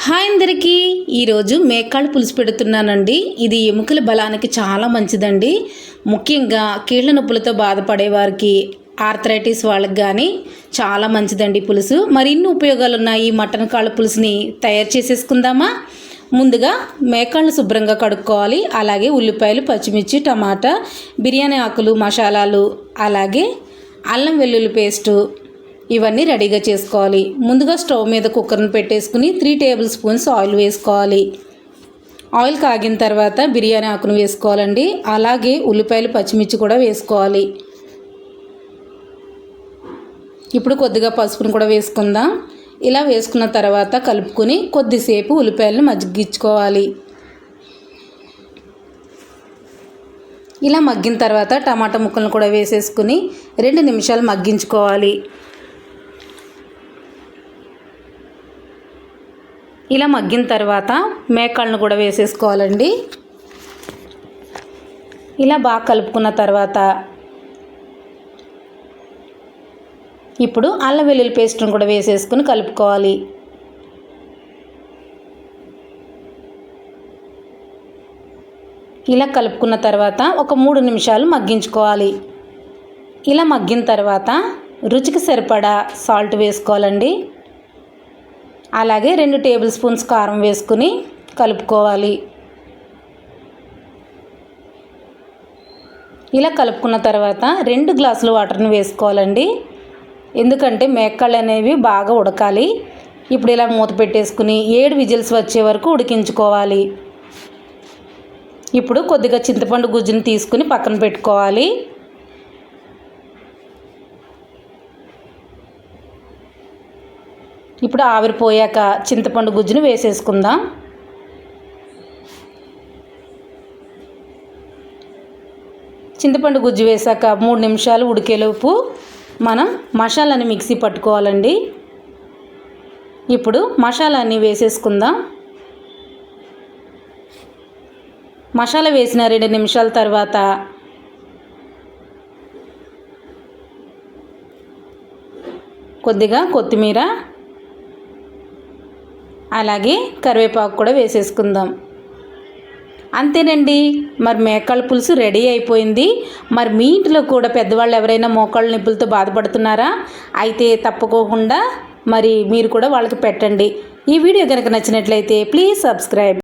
Hi అందరికీ, ఈరోజు మేకాళ్ళ పులుసు పెడుతున్నానండి. ఇది ఎముకల బలానికి చాలా మంచిదండి. ముఖ్యంగా కీళ్ళ నొప్పులతో బాధపడే వారికి, ఆర్థరైటిస్ వాళ్ళకి కానీ చాలా మంచిదండి పులుసు. మరిన్ని ఉపయోగాలు ఉన్నాయి ఈ మటన్ కాళ్ళ పులుసుని తయారు చేసేసుకుందామా. ముందుగా మేకాళ్ళను శుభ్రంగా కడుక్కోవాలి. అలాగే ఉల్లిపాయలు, పచ్చిమిర్చి, టమాటా, బిర్యానీ ఆకులు, మసాలాలు, అలాగే అల్లం వెల్లుల్లి పేస్టు ఇవన్నీ రెడీగా చేసుకోవాలి. ముందుగా స్టవ్ మీద కుక్కర్ని పెట్టేసుకుని 3 టేబుల్ స్పూన్స్ ఆయిల్ వేసుకోవాలి. ఆయిల్ కాగిన తర్వాత బిర్యానీ ఆకును వేసుకోవాలండి. అలాగే ఉల్లిపాయలు, పచ్చిమిర్చి కూడా వేసుకోవాలి. ఇప్పుడు కొద్దిగా పసుపును కూడా వేసుకుందాం. ఇలా వేసుకున్న తర్వాత కలుపుకొని కొద్దిసేపు ఉల్లిపాయలను మగ్గించుకోవాలి. ఇలా మగ్గిన తర్వాత టమాటా ముక్కలను కూడా వేసేసుకుని 2 నిమిషాలు మగ్గించుకోవాలి. ఇలా మగ్గిన తర్వాత మేకాళ్ళను కూడా వేసేసుకోవాలండి. ఇలా బాగా కలుపుకున్న తర్వాత ఇప్పుడు అల్లం వెల్లుల్లి పేస్ట్ను కూడా వేసేసుకుని కలుపుకోవాలి. ఇలా కలుపుకున్న తర్వాత ఒక 3 నిమిషాలు మగ్గించుకోవాలి. ఇలా మగ్గిన తర్వాత రుచికి సరిపడా సాల్ట్ వేసుకోవాలండి. అలాగే 2 టేబుల్ స్పూన్స్ కారం వేసుకుని కలుపుకోవాలి. ఇలా కలుపుకున్న తర్వాత 2 గ్లాసుల వాటర్ని వేసుకోవాలండి. ఎందుకంటే మేకాళ్ళు అనేవి బాగా ఉడకాలి. ఇప్పుడు ఇలా మూత పెట్టేసుకుని 7 విజిల్స్ వచ్చే వరకు ఉడికించుకోవాలి. ఇప్పుడు కొద్దిగా చింతపండు గుజ్జుని తీసుకుని పక్కన పెట్టుకోవాలి. ఇప్పుడు ఆవిరిపోయాక చింతపండు గుజ్జును వేసేసుకుందాం. చింతపండు గుజ్జు వేసాక 3 నిమిషాలు ఉడికేలోపు మనం మసాలాని మిక్సీ పట్టుకోవాలండి. ఇప్పుడు మసాలాన్ని వేసేసుకుందాం. మసాలా వేసిన 2 నిమిషాల తర్వాత కొద్దిగా కొత్తిమీర, అలాగే కరివేపాకు కూడా వేసేసుకుందాం. అంతేనండి, మరి మేకాళ్ళ పులుసు రెడీ అయిపోయింది. మరి మీ ఇంట్లో కూడా పెద్దవాళ్ళు ఎవరైనా మోకాళ్ళ నొప్పులతో బాధపడుతున్నారా? అయితే తప్పకోకుండా మరి మీరు కూడా వాళ్ళకి పెట్టండి. ఈ వీడియో కనుక నచ్చినట్లయితే ప్లీజ్ సబ్స్క్రైబ్.